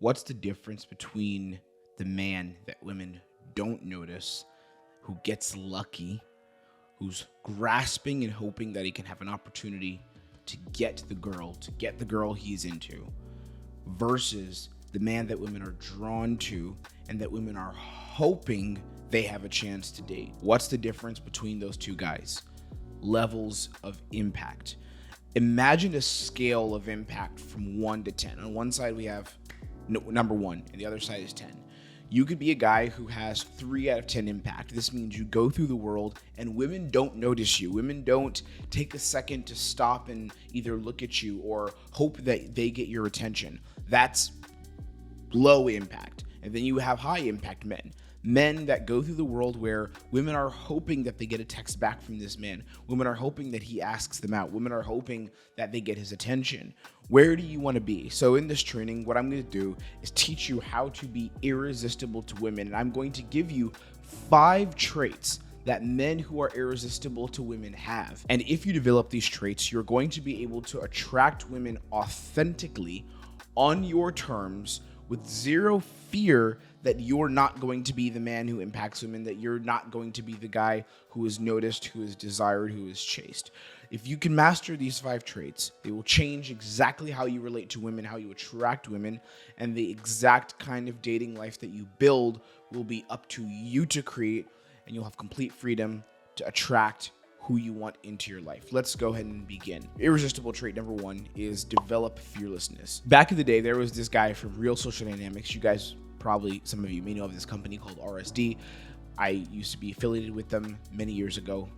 What's the difference between the man that women don't notice, who gets lucky, who's grasping and hoping that he can have an opportunity to get the girl he's into, versus the man that women are drawn to and that women are hoping they have a chance to date? What's the difference between those two guys? Levels of impact. Imagine a scale of impact from 1 to 10. On one side we have number 1 and the other side is 10. You could be a guy who has 3 out of 10 impact. This means you go through the world and women don't notice you. Women don't take a second to stop and either look at you or hope that they get your attention. That's low impact. And then you have high impact men. Men that go through the world where women are hoping that they get a text back from this man. Women are hoping that he asks them out. Women are hoping that they get his attention. Where do you want to be? So in this training, what I'm going to do is teach you how to be irresistible to women. And I'm going to give you 5 traits that men who are irresistible to women have. And if you develop these traits, you're going to be able to attract women authentically on your terms with zero fear that you're not going to be the man who impacts women, that you're not going to be the guy who is noticed, who is desired, who is chased. If you can master these 5 traits, they will change exactly how you relate to women, how you attract women, and the exact kind of dating life that you build will be up to you to create, and you'll have complete freedom to attract who you want into your life. Let's go ahead and begin. Irresistible trait number 1 is develop fearlessness. Back in the day, there was this guy from Real Social Dynamics. You guys probably, some of you may know of this company called RSD. I used to be affiliated with them many years ago.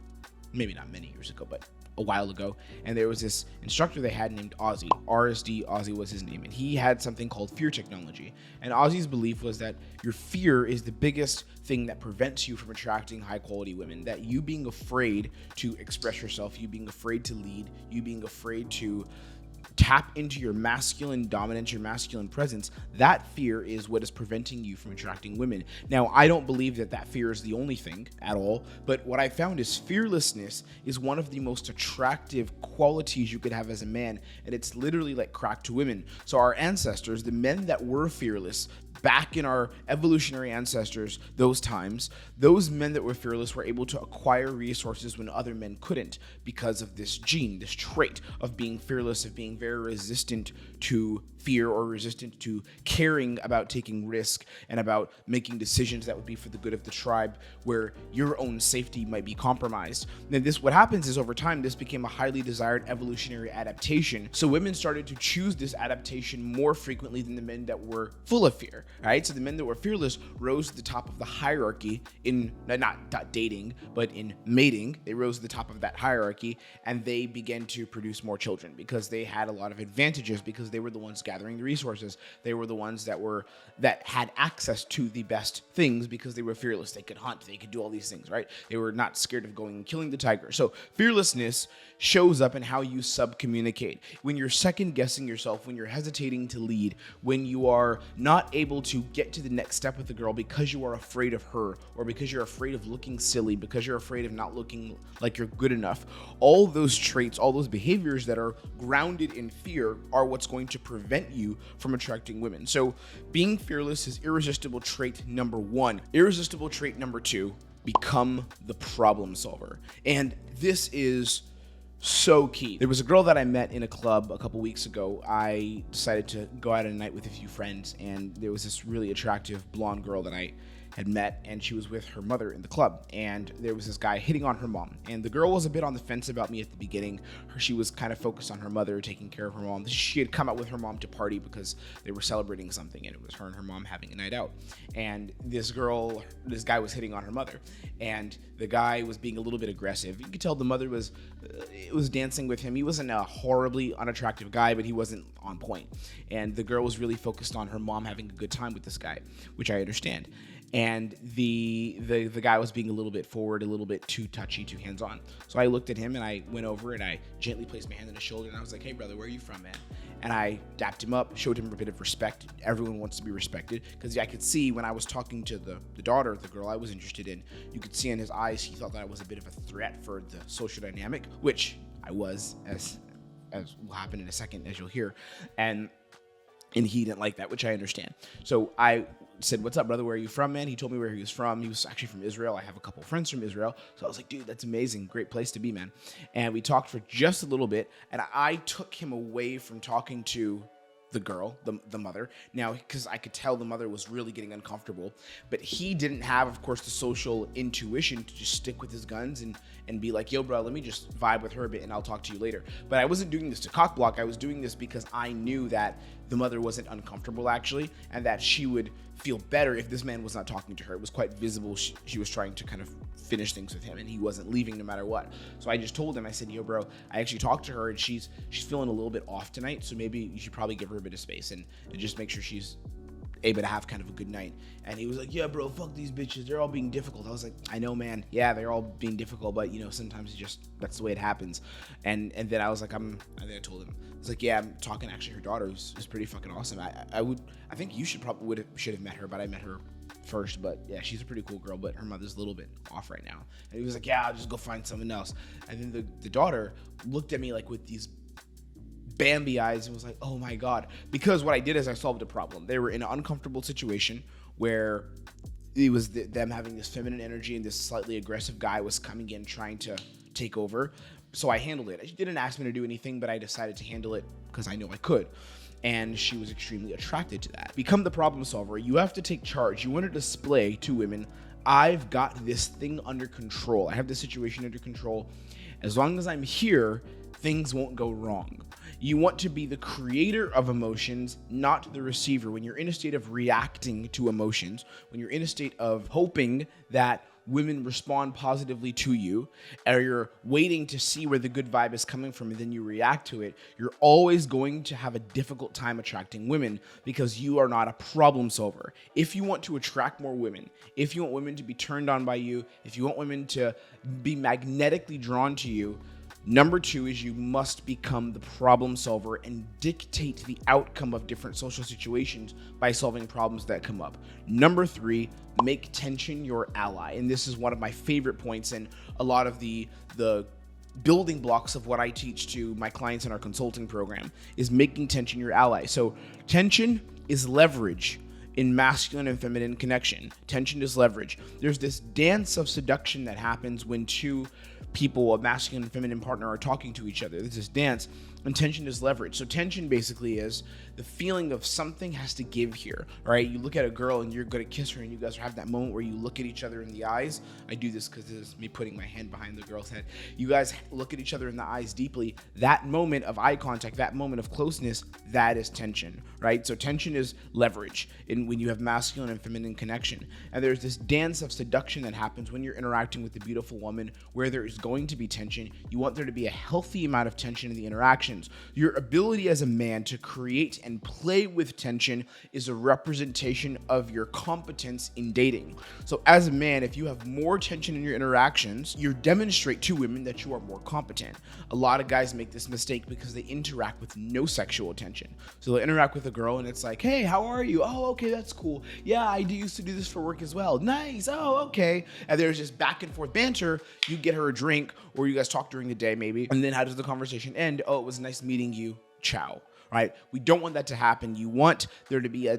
Maybe not many years ago, but a while ago. And there was this instructor they had named Ozzy. RSD, Ozzy was his name. And he had something called fear technology. And Ozzy's belief was that your fear is the biggest thing that prevents you from attracting high quality women. That you being afraid to express yourself, you being afraid to lead, you being afraid to tap into your masculine dominance, your masculine presence, that fear is what is preventing you from attracting women. Now, I don't believe that fear is the only thing at all, but what I found is fearlessness is one of the most attractive qualities you could have as a man, and it's literally like crack to women. So our ancestors, the men that were fearless, back in our evolutionary ancestors, those times, those men that were fearless were able to acquire resources when other men couldn't because of this gene, this trait of being fearless, of being very resistant to fear or resistant to caring about taking risk and about making decisions that would be for the good of the tribe where your own safety might be compromised. Then what happens is over time, this became a highly desired evolutionary adaptation. So women started to choose this adaptation more frequently than the men that were full of fear, right? So the men that were fearless rose to the top of the hierarchy in not dating, but in mating. They rose to the top of that hierarchy and they began to produce more children because they had a lot of advantages because they were the ones gathering the resources. They were the ones that had access to the best things because they were fearless. They could hunt. They could do all these things, right? They were not scared of going and killing the tiger. So fearlessness shows up in how you sub-communicate. When you're second-guessing yourself, when you're hesitating to lead, when you are not able to get to the next step with the girl because you are afraid of her or because you're afraid of looking silly, because you're afraid of not looking like you're good enough. All those traits, all those behaviors that are grounded in fear are what's going to prevent you from attracting women. So being fearless is irresistible trait number 1. Irresistible trait number 2, become the problem solver. And this is so key. There was a girl that I met in a club a couple weeks ago. I decided to go out at a night with a few friends, and there was this really attractive blonde girl that I had met, and she was with her mother in the club, and there was this guy hitting on her mom, and the girl was a bit on the fence about me at the beginning. She was kind of focused on her mother, taking care of her mom. She had come out with her mom to party because they were celebrating something, and it was her and her mom having a night out, and this guy was hitting on her mother, and the guy was being a little bit aggressive. You could tell the mother was dancing with him. He wasn't a horribly unattractive guy, but he wasn't on point, and the girl was really focused on her mom having a good time with this guy, which I understand. And the guy was being a little bit forward, a little bit too touchy, too hands-on. So I looked at him and I went over and I gently placed my hand on his shoulder and I was like, "Hey brother, where are you from, man?" And I dapped him up, showed him a bit of respect. Everyone wants to be respected, because I could see when I was talking to the daughter of the girl I was interested in, you could see in his eyes he thought that I was a bit of a threat for the social dynamic, which I was, as will happen in a second, as you'll hear. And And he didn't like that, which I understand. So I said, "What's up, brother? Where are you from, man?" He told me where he was from. He was actually from Israel. I have a couple friends from Israel. So I was like, "Dude, that's amazing. Great place to be, man." And we talked for just a little bit. And I took him away from talking to the girl, the mother. Now, because I could tell the mother was really getting uncomfortable. But he didn't have, of course, the social intuition to just stick with his guns and be like, "Yo, bro, let me just vibe with her a bit and I'll talk to you later." But I wasn't doing this to cock block. I was doing this because I knew that the mother wasn't uncomfortable, actually, and that she would feel better if this man was not talking to her. It was quite visible she was trying to kind of finish things with him, and he wasn't leaving no matter what. So I just told him, I said, "Yo, bro, I actually talked to her, and she's feeling a little bit off tonight, so maybe you should probably give her a bit of space and just make sure she's able to have kind of a good night." And he was like, "Yeah, bro, fuck these bitches. They're all being difficult." I was like, "I know, man. Yeah, they're all being difficult, but sometimes that's the way it happens." And then I was like, I think I told him, I was like, "Yeah, I'm talking actually her daughter who's pretty fucking awesome. I think you should have met her, but I met her first. But yeah, she's a pretty cool girl, but her mother's a little bit off right now." And he was like, "Yeah, I'll just go find someone else." And then the daughter looked at me like with these Bambi eyes and was like, "Oh my God." Because what I did is I solved a problem. They were in an uncomfortable situation where it was them having this feminine energy and this slightly aggressive guy was coming in trying to take over. So I handled it. She didn't ask me to do anything, but I decided to handle it because I know I could. And she was extremely attracted to that. Become the problem solver. You have to take charge. You want to display to women, "I've got this thing under control. I have this situation under control. As long as I'm here, things won't go wrong." You want to be the creator of emotions, not the receiver. When you're in a state of reacting to emotions, when you're in a state of hoping that women respond positively to you, or you're waiting to see where the good vibe is coming from and then you react to it, you're always going to have a difficult time attracting women because you are not a problem solver. If you want to attract more women, if you want women to be turned on by you, if you want women to be magnetically drawn to you, number 2 is you must become the problem solver and dictate the outcome of different social situations by solving problems that come up. Number 3, make tension your ally. And this is one of my favorite points and a lot of the building blocks of what I teach to my clients in our consulting program is making tension your ally. So tension is leverage in masculine and feminine connection. Tension is leverage. There's this dance of seduction that happens when two people, a masculine and feminine partner, are talking to each other. There's this dance, and tension is leverage. So tension basically is the feeling of something has to give here, right? You look at a girl and you're going to kiss her and you guys have that moment where you look at each other in the eyes. I do this because this is me putting my hand behind the girl's head. You guys look at each other in the eyes deeply. That moment of eye contact, that moment of closeness, that is tension, right? So tension is leverage when you have masculine and feminine connection. And there's this dance of seduction that happens when you're interacting with a beautiful woman where there is going to be tension. You want there to be a healthy amount of tension in the interactions. Your ability as a man to create and play with tension is a representation of your competence in dating. So as a man, if you have more tension in your interactions, you demonstrate to women that you are more competent. A lot of guys make this mistake because they interact with no sexual tension. So they'll interact with a girl and it's like, "Hey, how are you? Oh, okay, that's cool. Yeah, I used to do this for work as well. Nice. Oh, okay." And there's just back and forth banter. You get her a drink or you guys talk during the day maybe. And then how does the conversation end? "Oh, it was nice meeting you. Ciao." Right? We don't want that to happen. You want there to be a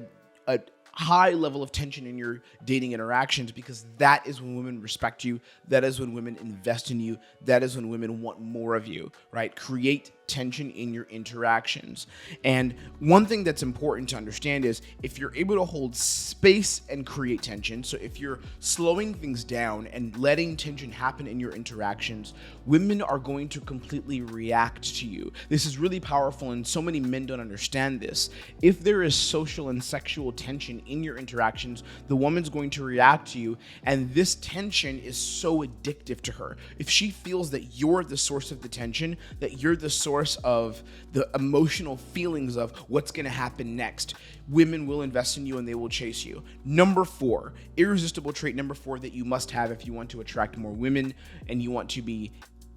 high level of tension in your dating interactions because that is when women respect you. That is when women invest in you. That is when women want more of you, right? Create tension in your interactions. And one thing that's important to understand is if you're able to hold space and create tension, so if you're slowing things down and letting tension happen in your interactions, women are going to completely react to you. This is really powerful and so many men don't understand this. If there is social and sexual tension in your interactions, the woman's going to react to you, and this tension is so addictive to her. If she feels that you're the source of the tension, that you're the source of the emotional feelings of what's going to happen next, women will invest in you and they will chase you. Number 4, irresistible trait number 4 that you must have if you want to attract more women and you want to be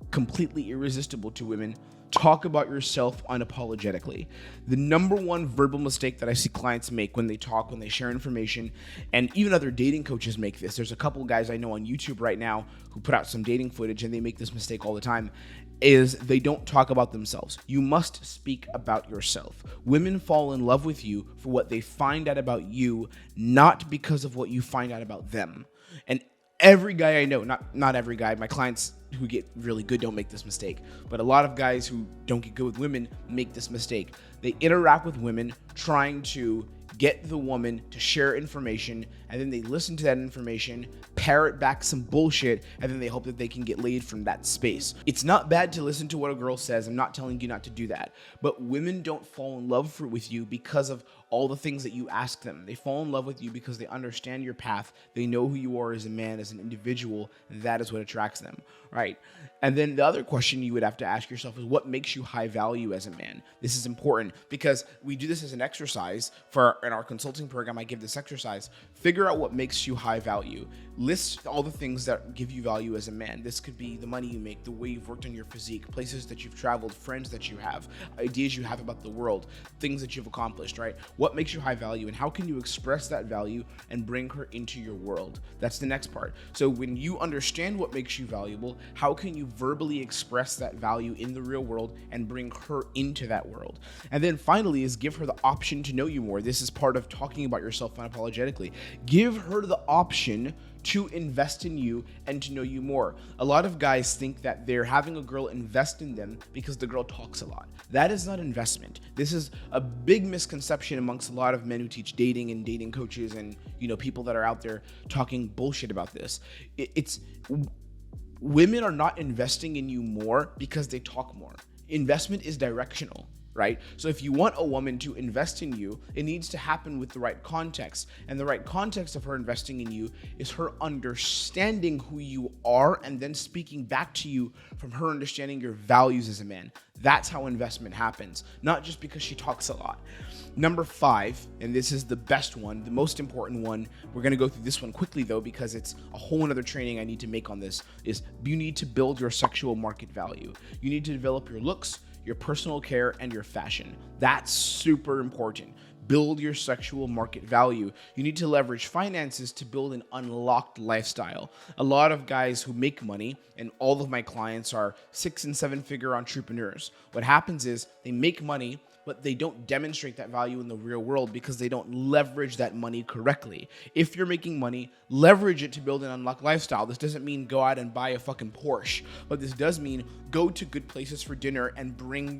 completely irresistible to women. Talk about yourself unapologetically. The number one verbal mistake that I see clients make when they talk, when they share information, and even other dating coaches make this. There's a couple guys I know on YouTube right now who put out some dating footage and they make this mistake all the time. is they don't talk about themselves. You must speak about yourself. Women fall in love with you for what they find out about you, not because of what you find out about them. And every guy I know, not every guy, my clients who get really good don't make this mistake, but a lot of guys who don't get good with women make this mistake. They interact with women trying to get the woman to share information, and then they listen to that information, parrot back some bullshit, and then they hope that they can get laid from that space. It's not bad to listen to what a girl says. I'm not telling you not to do that. But women don't fall in love with you because of all the things that you ask them. They fall in love with you because they understand your path. They know who you are as a man, as an individual. That is what attracts them, right? And then the other question you would have to ask yourself is, what makes you high value as a man? This is important because we do this as an exercise in our consulting program. I give this exercise. Figure out what makes you high value. List all the things that give you value as a man. This could be the money you make, the way you've worked on your physique, places that you've traveled, friends that you have, ideas you have about the world, things that you've accomplished, right? What makes you high value, and how can you express that value and bring her into your world? That's the next part. So when you understand what makes you valuable, how can you verbally express that value in the real world and bring her into that world? And then finally is give her the option to know you more. This is part of talking about yourself unapologetically. Give her the option to invest in you and to know you more. A lot of guys think that they're having a girl invest in them because the girl talks a lot. That is not investment. This is a big misconception amongst a lot of men who teach dating and dating coaches and, people that are out there talking bullshit about this. Women are not investing in you more because they talk more. Investment is directional, right? So if you want a woman to invest in you, it needs to happen with the right context. And the right context of her investing in you is her understanding who you are and then speaking back to you from her understanding your values as a man. That's how investment happens, not just because she talks a lot. Number 5, and this is the best one, the most important one. We're going to go through this one quickly though, because it's a whole other training I need to make on this, is you need to build your sexual market value. You need to develop your looks, your personal care, and your fashion. That's super important. Build your sexual market value. You need to leverage finances to build an unlocked lifestyle. A lot of guys who make money, and all of my clients are 6 and 7 figure entrepreneurs. What happens is they make money, but they don't demonstrate that value in the real world because they don't leverage that money correctly. If you're making money, leverage it to build an unlocked lifestyle. This doesn't mean go out and buy a fucking Porsche, but this does mean go to good places for dinner and bring a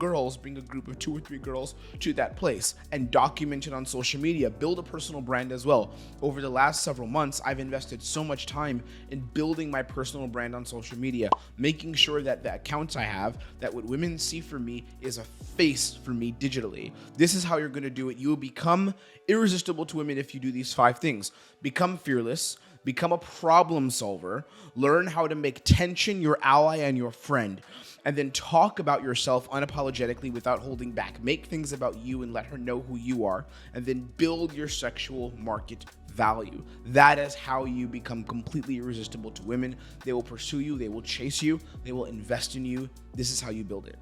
group of 2 or 3 girls to that place and document it on social media. Build a personal brand as well. Over the last several months, I've invested so much time in building my personal brand on social media, making sure that the accounts I have, that what women see for me is a face for me digitally. This is how you're going to do it. You will become irresistible to women if you do these 5 things. Become fearless, become a problem solver, learn how to make tension your ally and your friend, and then talk about yourself unapologetically without holding back. Make things about you and let her know who you are, and then build your sexual market value. That is how you become completely irresistible to women. They will pursue you, they will chase you, they will invest in you. This is how you build it.